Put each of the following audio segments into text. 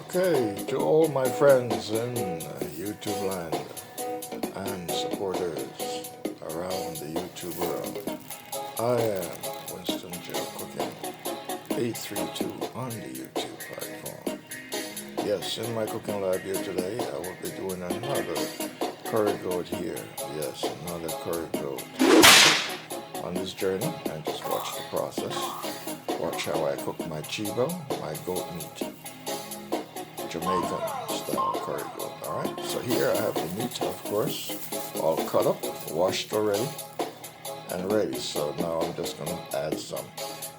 Okay, to all my friends in YouTube land and supporters around the YouTube world, I am Winston GeL Cooking 832 on the YouTube platform. Yes, in my cooking lab here today, I will be doing another curry goat here. Yes, another curry goat. On this journey, and just watch the process. Watch how I cook my chibo, my goat meat. Jamaican style curry goat. Alright, so here I have the meat, of course, all cut up, washed already, and ready. So now I'm just going to add some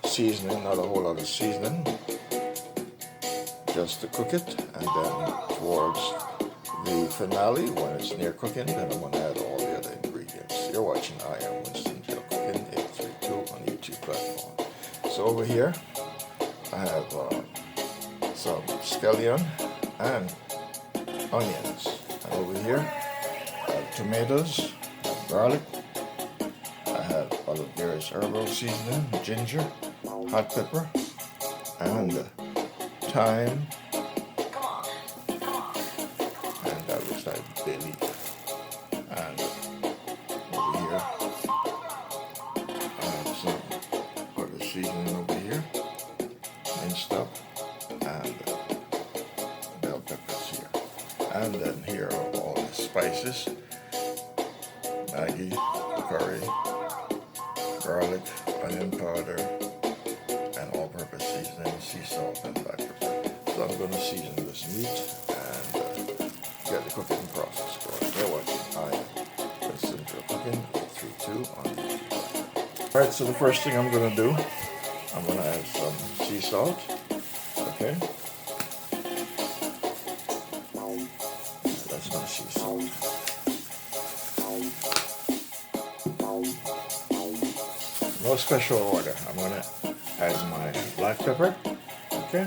seasoning, not a whole lot of seasoning, just to cook it, and then towards the finale, when it's near cooking, then I'm going to add all the other ingredients. You're watching I am Winston GeL Cooking 832 on the YouTube platform. So over here, I have some scallion and onions, and over here I have tomatoes, garlic, I have other various herbal seasoning, ginger, hot pepper, and thyme, and that looks like bay leaf. And over here I have some other seasoning over here, minced up, and bell peppers here. And then here are all the spices: Maggi, curry, garlic, onion powder, and all-purpose seasoning, sea salt, and black pepper. So I'm going to season this meat and get the cooking process going. You're watching I am Winston GeL Cooking 832 on YouTube. Alright, so the first thing I'm going to do, I'm going to add some sea salt. Okay, that's my sea salt. No special order. I'm going to add my black pepper. Okay,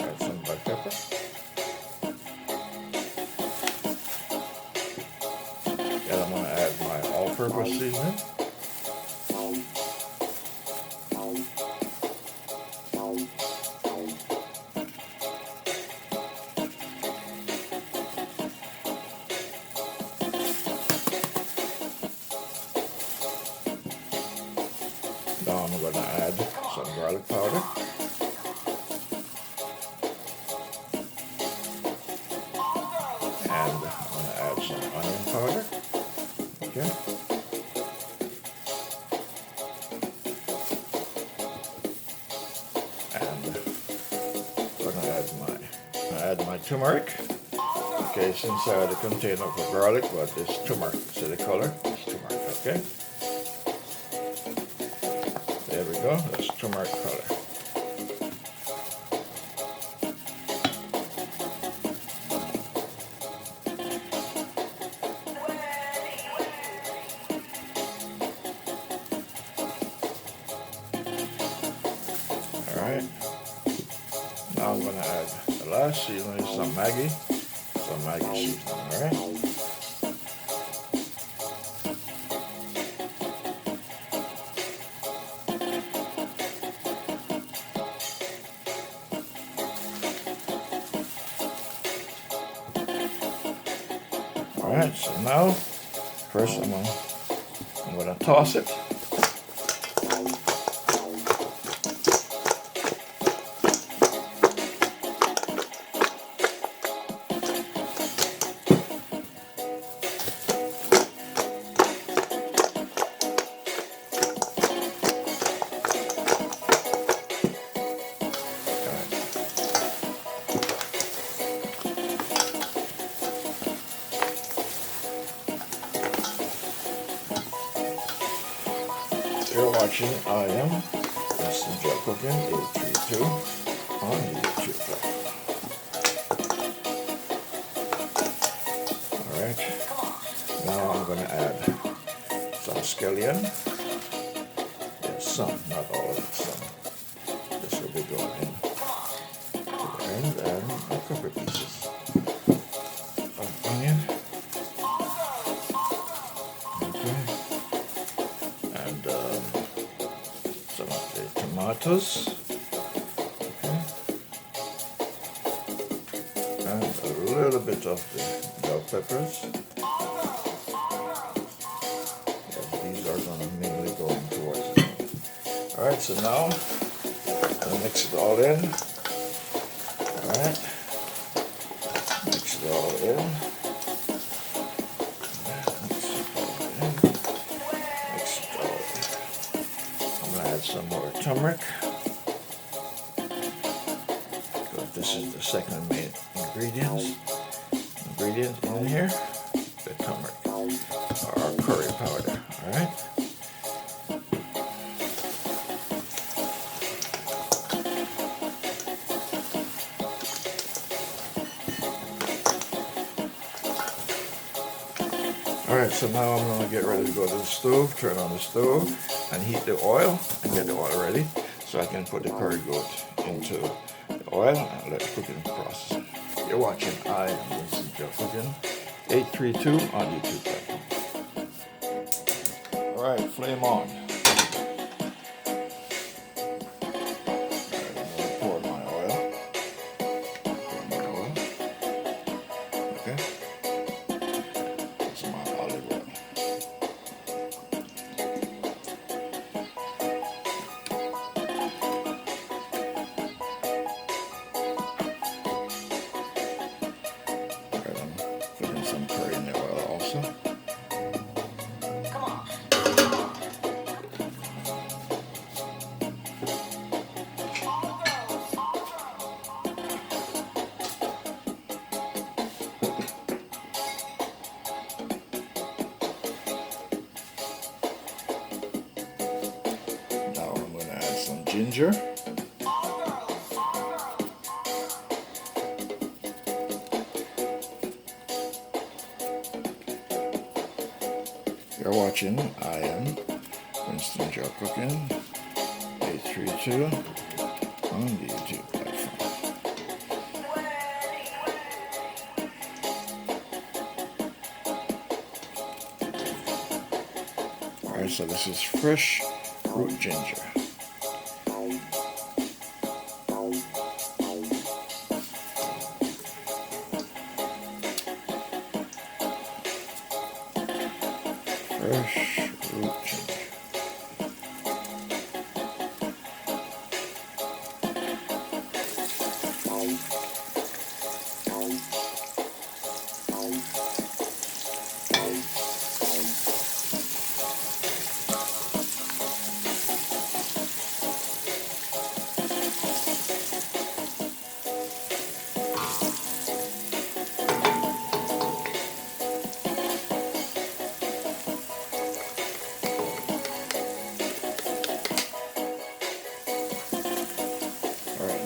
add some black pepper. And I'm going to add my all-purpose seasoning. Now I'm going to add some garlic powder. And I'm going to add some onion powder. Okay. And I'm going to add my turmeric. Okay, since I had a container for garlic, but it's turmeric. See the color? It's turmeric, okay? There we go, that's turmeric color. Alright, now I'm going to add the last seasoning, some Maggi seasoning, alright? Alright, so now, first I'm gonna toss it. You're watching I am Winston GeL Cooking 832 on YouTube platform. Alright, now I'm going to add some scallion. Yes, some, not all of it, some. This will be going in to the end, and a couple pieces of onion. Some of the tomatoes. Okay. out of the bell peppers. These are going to mainly go in towards it. Alright, so now I'll mix it all in. Alright, mix it all in. Mix it all in. I'm going to add some more turmeric. This is the second main ingredient in here, the turmeric, or curry powder, alright? Alright, so now I'm going to get ready to go to the stove, turn on the stove, and heat the oil, and get the oil ready, so I can put the curry goat into oil and let it cook in the process. You're watching I am Winston GeL Cooking 832 on YouTube platform. Alright, flame on. Alright, I'm going to pour my oil. Okay. Some olive oil. Putting some curry in the oil also. Now I'm going to add some ginger. You're watching I am Winston GeL Cooking 832 on the YouTube platform. Alright, so this is fresh root ginger. Fresh root ginger.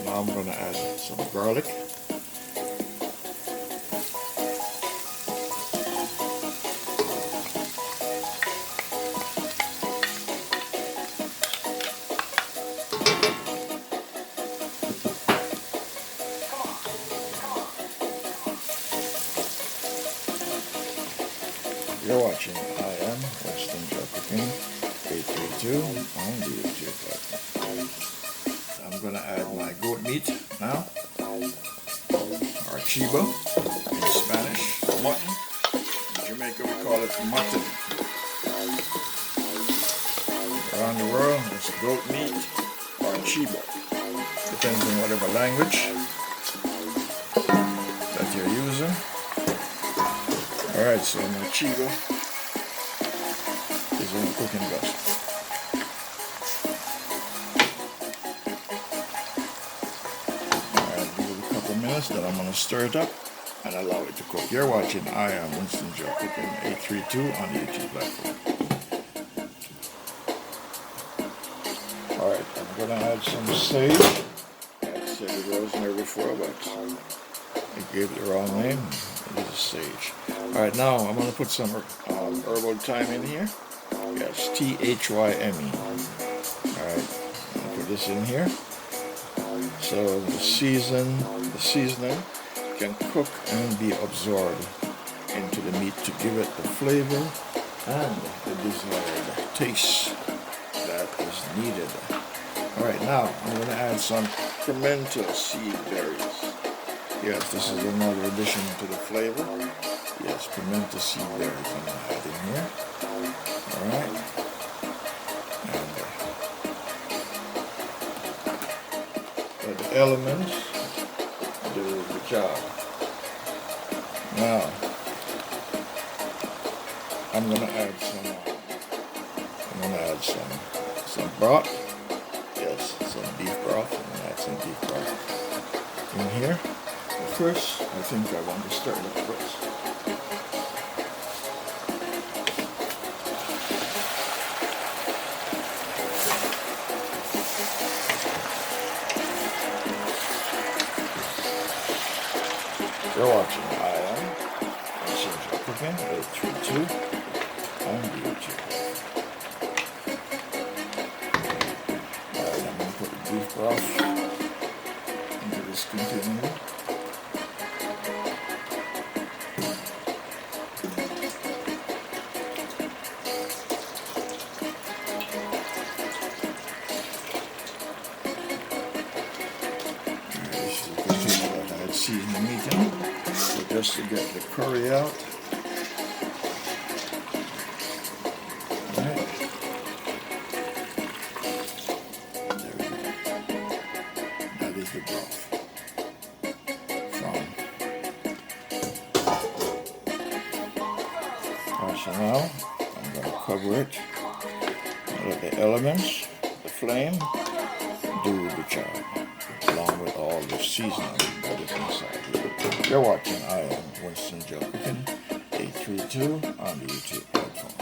Now I'm going to add some garlic. You're watching I am Winston GeL Cooking 832 on the YouTube platform. I'm going to add my goat meat now, or chivo in Spanish, mutton. In Jamaica we call it mutton. Around the world it's goat meat or chivo. Depends on whatever language that you're using. Alright, so my chivo is in the cooking vessel. Then I'm going to stir it up and allow it to cook. You're watching I am Winston GeL Cooking 832 on the YouTube platform. Alright, I'm going to add some sage. I said rosemary before, but I gave it the wrong name. It is sage. Alright, now I'm going to put some herbal thyme in here. Yes, T-H-Y-M-E. Alright, I'll put this in here. So the seasoning can cook and be absorbed into the meat to give it the flavor and the desired taste that is needed. Alright, now I'm going to add some pimento seed berries. Yes, this is another addition to the flavor. Yes, pimento seed berries I'm going to add in here. Alright. And let the elements do the job. Now, I'm going to add some broth. Yes, some beef broth. I'm going to add some beef broth in here. But first, I think I want to stir it up first. You're watching I am Winston GeL Cooking 832 on YouTube. Alright, I'm going to put the beef broth into this container. This is the container that I had seasoned the meat in. So just to get the curry out. Alright. There we go. That is the broth. So now I'm going to cover it and let the elements, the flame, do the job, along with all the seasoning that is inside here. You're watching I am Winston GeL Cooking 832 on the YouTube platform.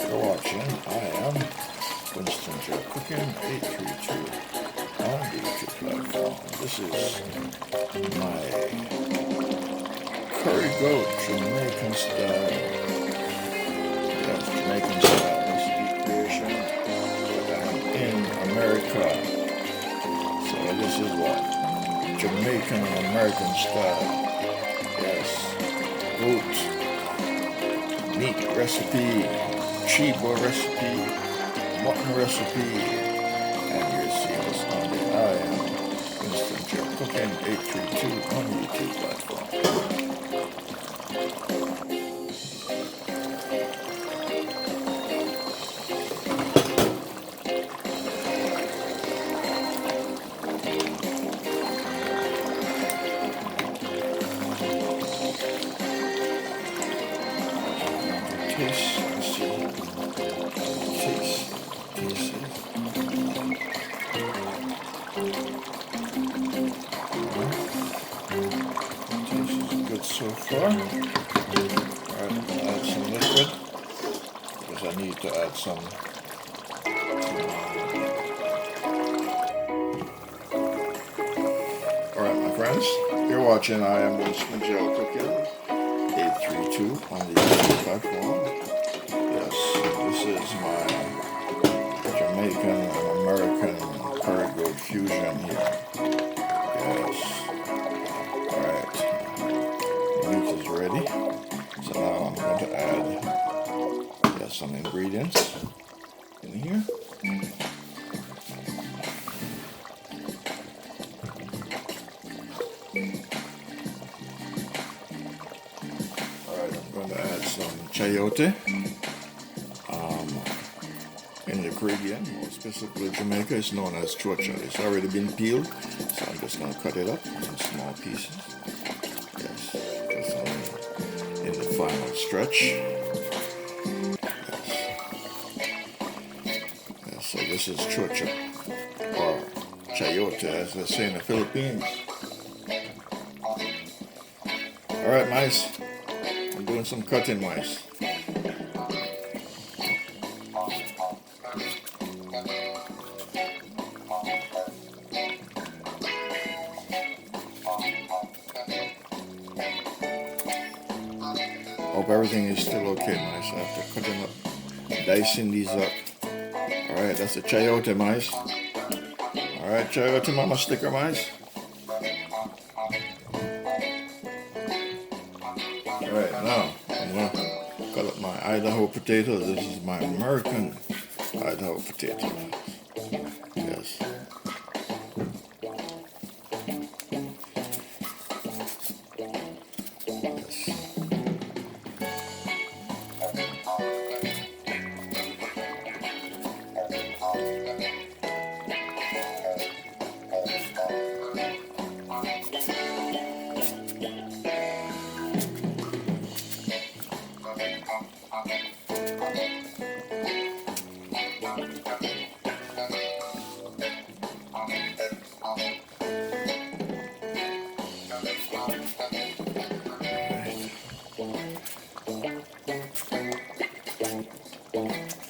You're watching I am Winston GeL Cooking 832 on the YouTube platform. This is my curry goat Jamaican style. That's Jamaican style recipe creation. I'm in America. So this is what? Jamaican and American style. Yes. Goat meat recipe, chiba recipe, mutton recipe, and you're seeing this on the I am Winston GeL Cooking 832 on the YouTube platform. Taste, let's see. Taste it. Taste is good so far. Alright, I'm going to add some liquid because I need to add some. Alright, my friends, you're watching I am Winston GeL Cooking 832 on the YouTube platform. Yes, this is my Jamaican and American curry goat fusion here. Yes. Alright. The meat is ready. So now I'm going to add some ingredients in here. Alright, I'm going to add some chayote. In the Caribbean, more specifically Jamaica, it's known as Cho-Cho. It's already been peeled, so I'm just going to cut it up in small pieces. Yes, just in the final stretch. Yes, so this is Cho-Cho, or Chayote as they say in the Philippines. Alright, mice, I'm doing some cutting, mice. Hope everything is still okay, mice. I have to cut them up, dicing these up. Alright, that's the chayote, mice. Alright, chayote mama sticker, mice. Alright, now I'm gonna Call it my Idaho potato. This is my American Idaho potato. Yes.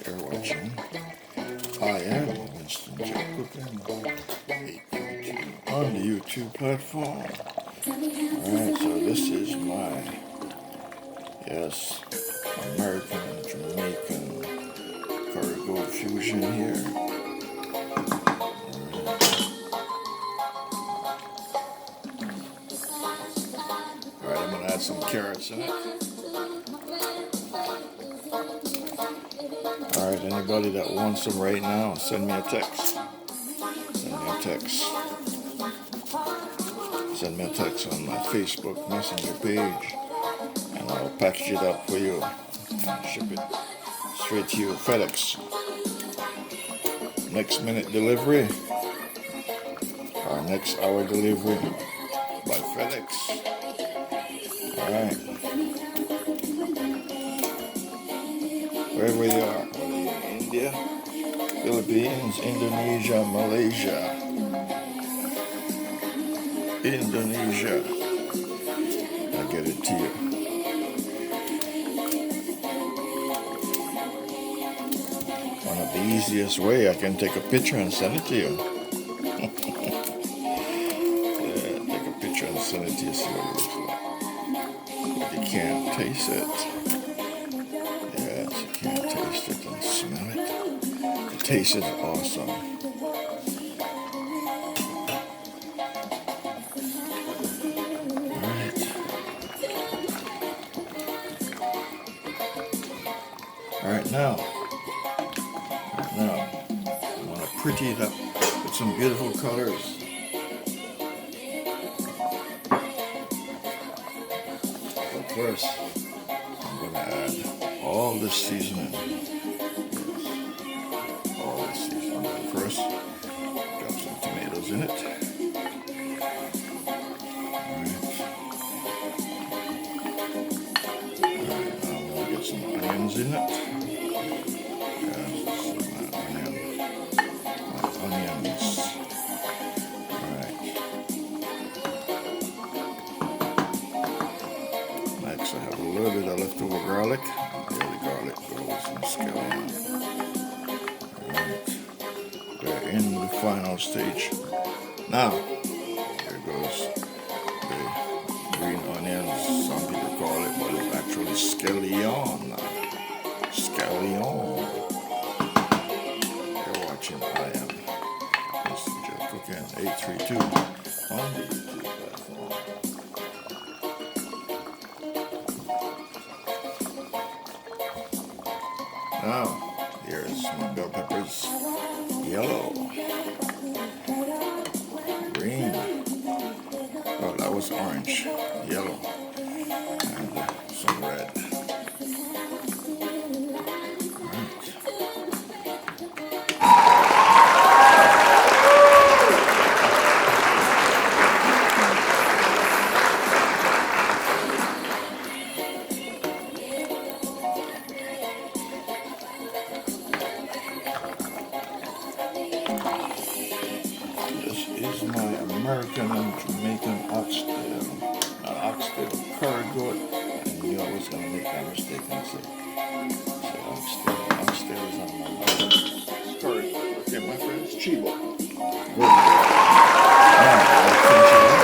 You're watching. I am Winston GeL Cooking on the YouTube platform. Alright, so this is my, yes, American Jamaican cargo fusion here. Alright, I'm going to add some carrots in it. Alright, anybody that wants them right now, send me a text. Send me a text. Send me a text on my Facebook Messenger page, and I'll package it up for you and ship it straight to you. FedEx. Next minute delivery, or next hour delivery by FedEx. Alright. Wherever you are, whether you're in India, Philippines, Indonesia, Malaysia, Indonesia, I'll get it to you. One of the easiest way, I can take a picture and send it to you. Yeah, take a picture and send it to you, see what it looks like. But you can't taste it. Yes, you can't taste it and smell it. The taste is awesome. Alright, now, I want to pretty it up with some beautiful colors. But first, I'm going to add all this seasoning. All this seasoning. First, drop some tomatoes in it. Alright, now I'm going to get some onions in it. Next, I have a little bit of leftover garlic. The garlic goes in scallion. Alright, we're in the final stage. Now, here goes the green onions. Some people call it, but it's actually scallion. Scallion. You're watching. I am Winston GeL Cooking 832 on the YouTube platform. Now, here's my bell peppers. Yellow. Green. Oh, that was orange. Yellow. And some red. This is my American and Jamaican oxtail. Not oxtail, curry goat. And you always gonna make that mistake and say oxtail. Oxtail is on my mind. Curry goat. Okay, my friends, Chibo. Good. Now, I'll finish it up.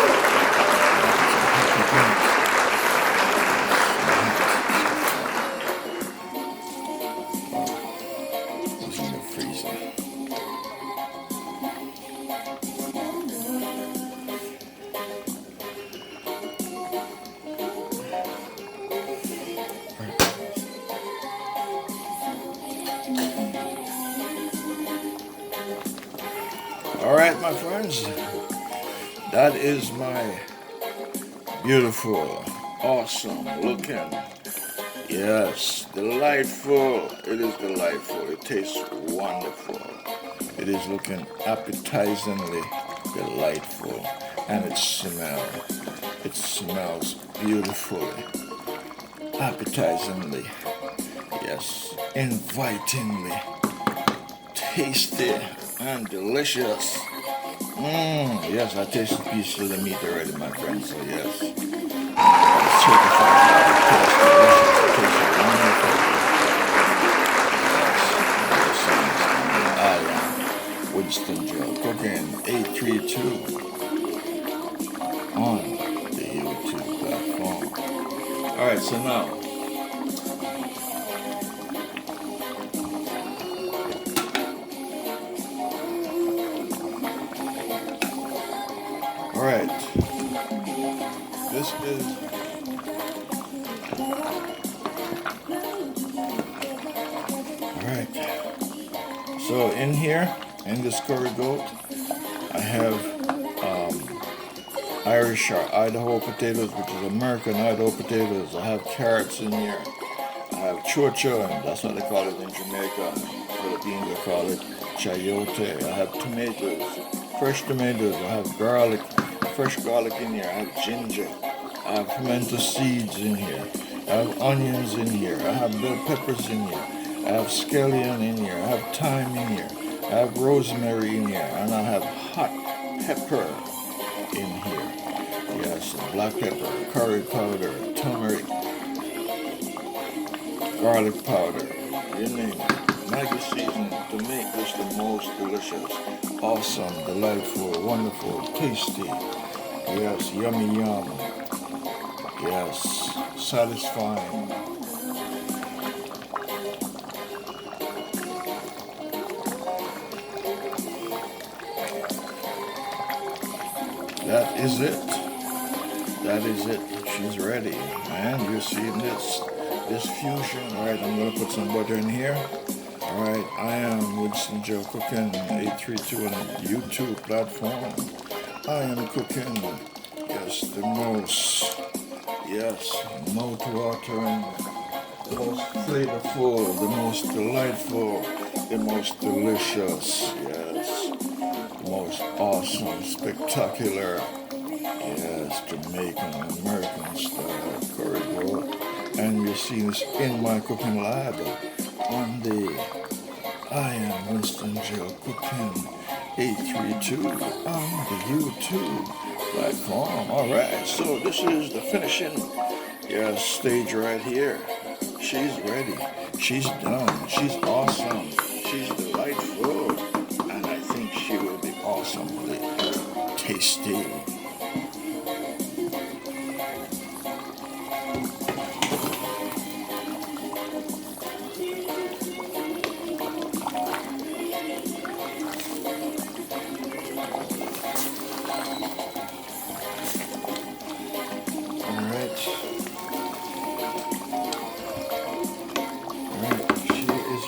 It's in the freezer. All right, my friends, that is my beautiful, awesome looking. Yes, delightful. It is delightful. It tastes wonderful. It is looking appetizingly delightful. And it smells beautifully, appetizingly. Yes, invitingly, tasty and delicious. Yes, I tasted a piece of the meat already, my friends. So yes, certified. It tastes wonderful. Yes, I am Winston GeL cooking 832 on the YouTube platform. All right, so now. All right, this is all right. So in here, in this curry goat, I have Irish or Idaho potatoes, which is American Idaho potatoes. I have carrots in here. I have Cho-Cho, and that's what they call it in Jamaica. Philippines, they call it Chayote. I have tomatoes, fresh tomatoes. I have garlic, fresh garlic in here. I have ginger. I have pimento seeds in here. I have onions in here. I have bell peppers in here. I have scallion in here. I have thyme in here. I have rosemary in here. And I have hot pepper in here. Yes, black pepper, curry powder, turmeric, garlic powder, you name it. Maggi seasoning to make this the most delicious, awesome, delightful, wonderful, tasty. Yes, yummy yum. Yes, satisfying. That is it. That is it. She's ready. And you're seeing this fusion. All right, I'm gonna put some butter in here. All right, I am Winston GeL cooking 832 on the YouTube platform. I am cooking, yes, the most, yes, mouth-watering, the most flavorful, the most delightful, the most delicious, yes, most awesome, spectacular, yes, Jamaican, American style curry goat. And you're seeing this in my cooking lab on the I am Winston GeL cooking 832 on the YouTube platform. All right, so this is the finishing stage right here. She's ready. She's done. She's awesome. She's delightful. And I think she will be awesomely tasty.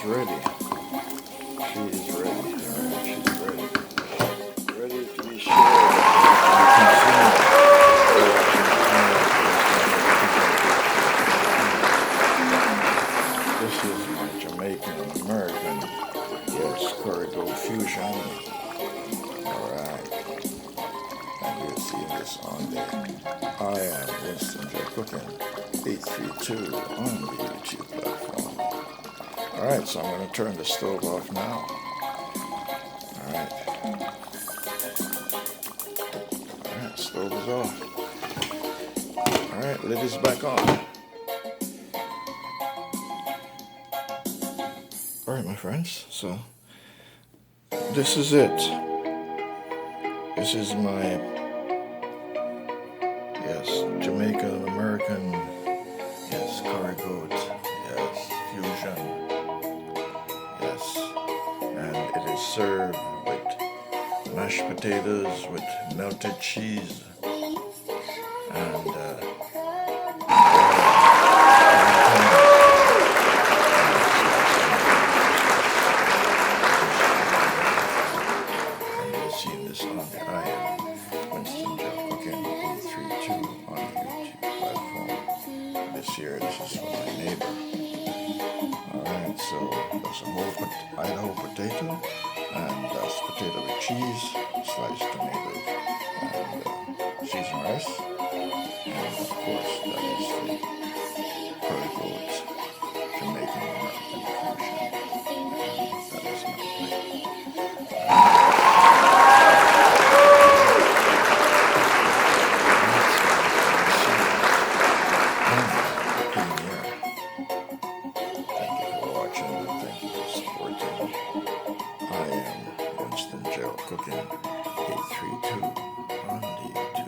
Ready. She is ready. All right, she's ready. Ready to be shared. This is my Jamaican American, yes, curry goat fusion. All right. And you'll see this on there. I am Winston GeL cooking 832 on the YouTube platform. All right, so I'm going to turn the stove off now. All right. All right, stove is off. All right, lid is back on. All right, my friends, so this is it. This is my, yes, Jamaican American, yes, curry goat, yes, fusion. And it is served with mashed potatoes, with melted cheese, and this on the I am Winston GeL Cooking 832 on the YouTube platform. This year, this is for my neighbor. Alright, so there's a whole Idaho potato, and that's potato with cheese, sliced tomatoes, and seasoned rice, and of course that is the curry goat Jamaican American fusion. That is my plate. Thank you for watching and thank you for supporting. I am Winston GeL Cooking 832 on the YouTube.